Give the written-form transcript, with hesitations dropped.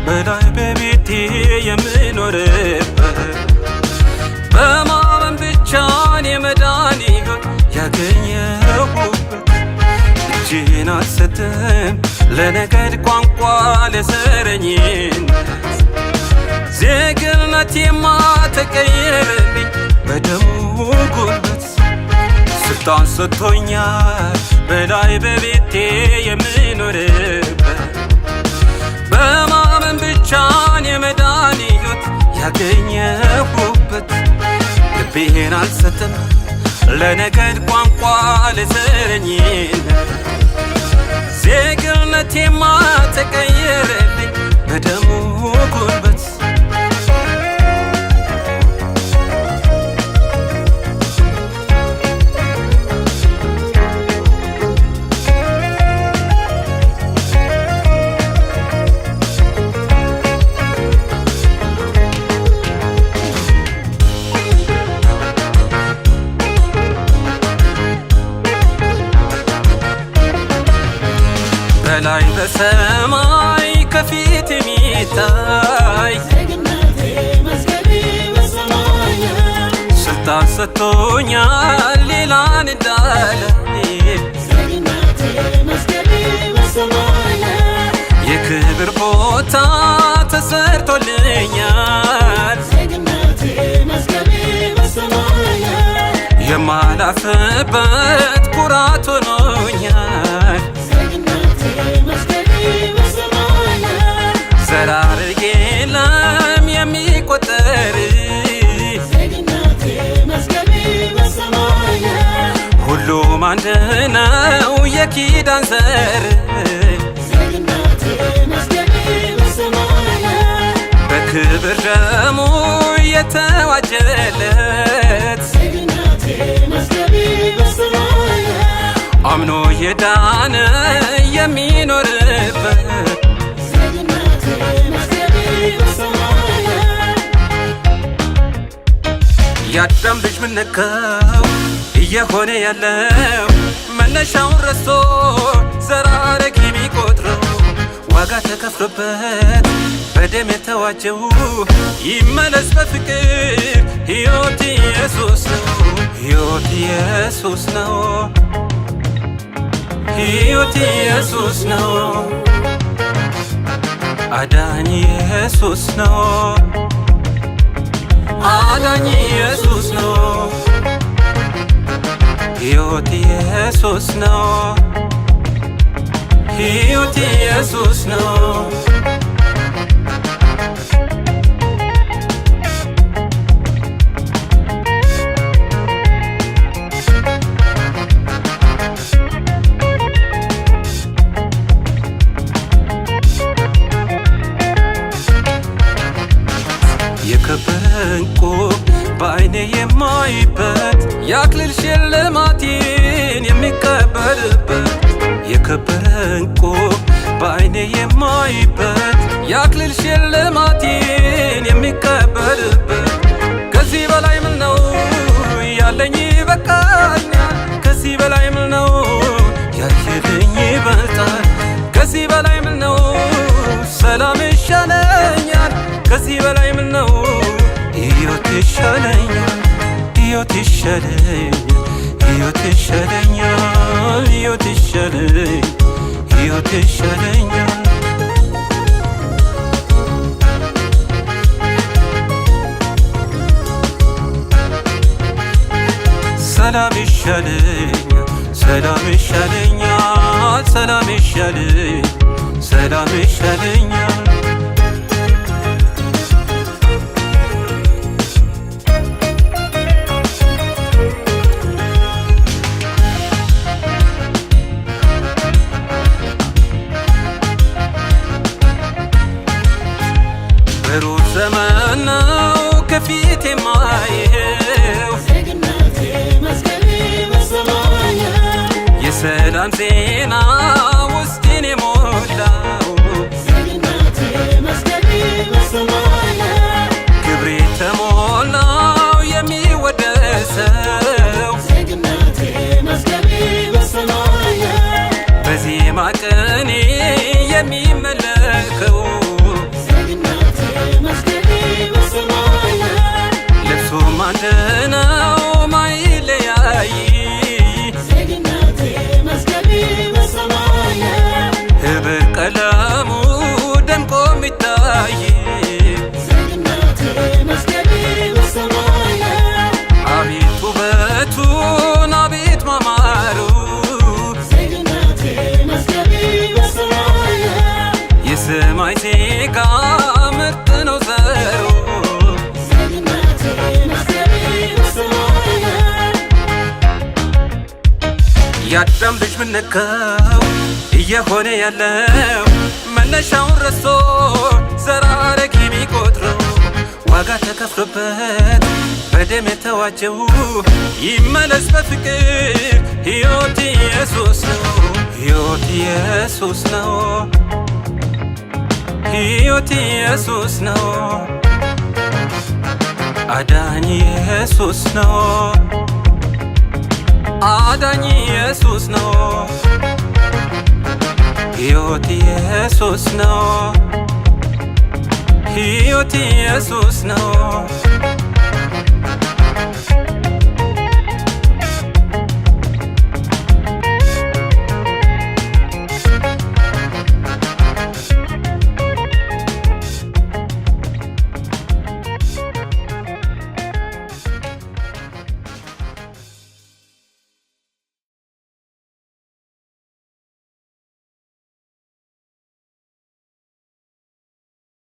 በላይ በቤቴ የምኖርበት በማመን ብቻን የመዳን ሕይወት ያገኘሁበት እጄን አልሰጥም ለነገድ ቋንቋ ለዘረኝነት ዜግነቴማ ተቀየረልኝ በደሙ ጉልበት ስልጣን ሰጥቶኛል በላይ በቤቴ የምኖርበት በማመን ብቻን የመዳን ሕይወት ያገኘሁበት ልቤን አልሰጥም ለነገድ ቋንቋ ለዘረኝነት ዜግነቴማ ተቀየረልኝ በደሙ ጉልበት በላይ በሰማይ ከፊት የሚታይ ዜግነቴ መዝገቤ በሰማይ ስልጣን ሰጥቶኛል ሌላን እንዳለ ዜግነቴ መዝገቤ በሰማይ የክብር ቦታ ተሰርቶልኛል ዜግነቴ መዝገቤ በሰማይ የማላፍርበት ኩራት ሆኖኛል ዘራርጌ ለም የሚቆጠር ዜግነቴ መዝገቤ በሰማይ ሁሉም አንድ ነው የኪዳን ዘር ዜግነቴ መዝገቤ በሰማይ በክብር ደሙ የተዋጀለት ዜግነቴ መዝገቤ በሰማይ አምኖ የዳነ የሚኖርበት ያዳም ልጅ ምን ነካው እየሆነ ያለው መነሻውን ረስቶ ዘራረግ የሚቆጥረው ዋጋ ተከፍሎበት በደም የተዋጀው ይመለስ በፍቅር ሕይወት ኢየሱስ ነው ሕይወት ኢየሱስ ነው ሕይወት ኢየሱስ ነው አዳኝ ኢየሱስ ነው አዳኝ ኢየሱስ ነው ሕይወት ኢየሱስ ነው ሕይወት ኢየሱስ ነው የከበረ ዕንቁ በዓይኔ የማይበት የአክሊል ሽልማቴን የሚቀበልበት የከበረ ዕንቁ በዓይኔ የማይበት የአክሊል ሽልማቴን የሚቀበልበት ከዚህ በላይ ምን ነው ያለኝ ይበቃኛል ከዚህ በላይ ምን ነው ያየልኝ ይበልጣል ከዚህ በላይ ምን ነው ሰላም ይሻለኛል ከዚህ በላይ ምን ነው ሕይወት ይሻለኛል ሕይወት ይሻለኛል ሕይወት ይሻለኛል ሕይወት ይሻለኛል ሕይወት ይሻለኛል ሰላም ይሻለኛል ሰላም ይሻለኛል ሰላም ይሻለኛል ሰላም ይሻለኛል በሩቅ ዘመን ነው ከፊት የማየው ዜግነቴ መዝገቤ በሰማይ የሰላም ዜና ውስጤን የሞላው ዜግነቴ መዝገቤ በሰማይ ክብሬ ተሞላው የሚወደሰው ዜግነቴ መዝገቤ በሰማይ በዜማ ቅኔ የሚመለከው ላይ ዜግነቴ መዝገቤ በሰማይ አቤት ውበቱን አቤት ማማሩ ዜግነቴ መዝገቤ በሰማይ የሰማይ ዜጋ ምርጥ ነው ዘሩ ዜግነቴ መዝገቤ በሰማይ የአዳም ልጅ ምነካው እየሆነ ያለው መነሻውን ረስቶ ዘራረግ የሚቆጥረው ዋጋ ተከፍሎበት በደም የተዋጀው ይመለስ በፍቅር ሕይወት ኢየሱስ ነው ሕይወት ኢየሱስ ነው ሕይወት ኢየሱስ ነው አዳኝ ኢየሱስ ነው። አዳኝ ኢየሱስ ነው ሕይወት ኢየሱስ ነው ሕይወት ኢየሱስ ነው